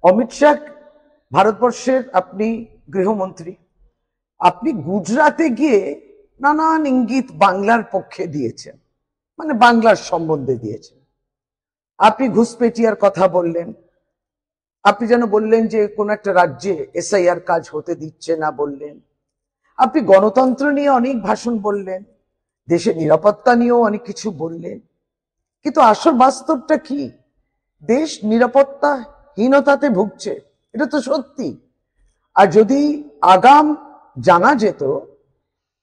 অমিত শাহ ভারতবর্ষের আপনি গৃহমন্ত্রী, আপনি গুজরাটে গিয়ে নানান ইঙ্গিত বাংলার পক্ষে দিয়েছেন, মানে বাংলার সম্বন্ধে দিয়েছেন। আপনি ঘুষপেটিয়ার কথা বললেন, আপনি যেন বললেন যে কোন একটা রাজ্যে এসআইআর কাজ হতে দিচ্ছে না বললেন। আপনি গণতন্ত্র নিয়ে অনেক ভাষণ বললেন, দেশের নিরাপত্তা নিয়েও অনেক কিছু বললেন, কিন্তু আসল বাস্তবটা কি? দেশ নিরাপত্তাহীনতাতে ভুগছে, এটা তো সত্যি। আর যদি আগাম জানা যেত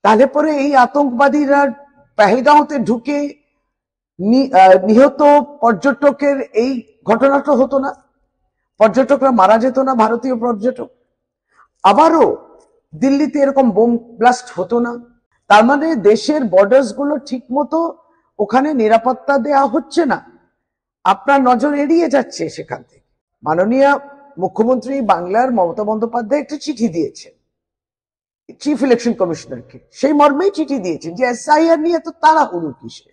তাহলে পরে এই আতঙ্কবাদীরা পেহেলগাঁওতে ঢুকে নিহত পর্যটকের এই ঘটনাটা হতো না, পর্যটকরা মারা যেত না, ভারতীয় পর্যটক। আবারও দিল্লিতে এরকম বোম ব্লাস্ট হতো না। তার মানে দেশের বর্ডার্স গুলো ঠিক মতো ওখানে নিরাপত্তা দেয়া হচ্ছে না, আপনার নজর এড়িয়ে যাচ্ছে সেখান থেকে। মাননীয় মুখ্যমন্ত্রী বাংলার মমতা বন্দ্যোপাধ্যায় একটা চিঠি দিয়েছেন চিফ ইলেকশন কমিশনারকে, সেই মর্মেই চিঠি দিয়েছেন যে এসআইআর নিয়ে তো তাড়াহুড়ো কিসে।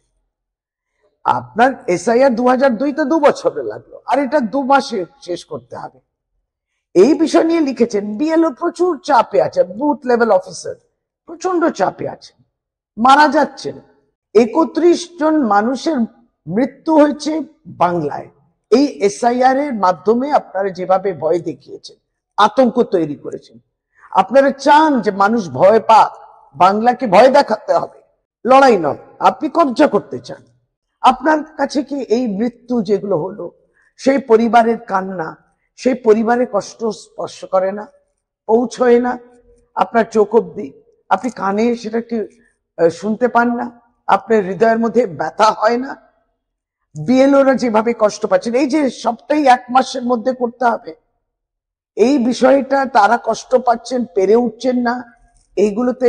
আপনার এসআইআর 2002 2 বছরে লাগলো, আর এটা 2 মাসে শেষ করতে হবে। এই বিষয় নিয়ে লিখেছেন বিএলও প্রচুর চাপে আছে, বুথ লেভেল অফিসার প্রচন্ড চাপে আছেন, মারা যাচ্ছেন। 31 জন মানুষের মৃত্যু হয়েছে বাংলায় এই এসআইআর এর মাধ্যমে। আপনারা যেভাবে ভয় দেখিয়েছেন, আতঙ্ক তৈরি করেছেন, আপনারা চান যে মানুষ ভয় পাক, বাংলাকে ভয় দেখাতে হবে, লড়াই নয়, আপনি কবজা করতে চান। আপনার কাছে কি এই মৃত্যু যেগুলো হলো, সেই পরিবারের কান্না, সেই পরিবারের কষ্ট স্পর্শ করে না, পৌঁছয় না আপনার চোখ অব্দি? আপনি কানে সেটাকে শুনতে পান না? আপনার হৃদয়ের মধ্যে ব্যথা হয় না? বিএলওরা যেভাবে কষ্ট পাচ্ছেন, এই যে সবটাই 1 মাসের মধ্যে করতে হবে, এই বিষয়টা তারা কষ্ট পাচ্ছেন, পেরে উঠছেন না, এইগুলোতে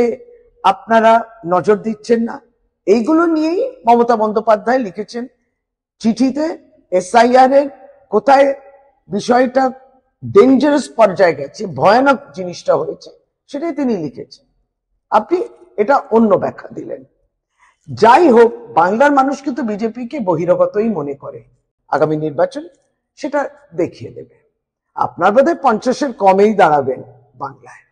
আপনারা নজর দিচ্ছেন না। এইগুলো নিয়েই মমতা বন্দ্যোপাধ্যায় লিখেছেন চিঠিতে, এসআইআর এর কোথায় বিষয়টা ডেঞ্জারাস পর্যায়ে গেছে, ভয়ানক জিনিসটা হয়েছে, সেটাই তিনি লিখেছেন। আপনি এটা অন্য ব্যাখ্যা দিলেন। যাই হোক, বাংলার মানুষ কিন্তু বিজেপিকে বহিরাগতই মনে করে। আগামী নির্বাচন সেটা দেখিয়ে দেবে। আপনার বোধহয় 50-এর কমেই দাঁড়াবেন বাংলায়।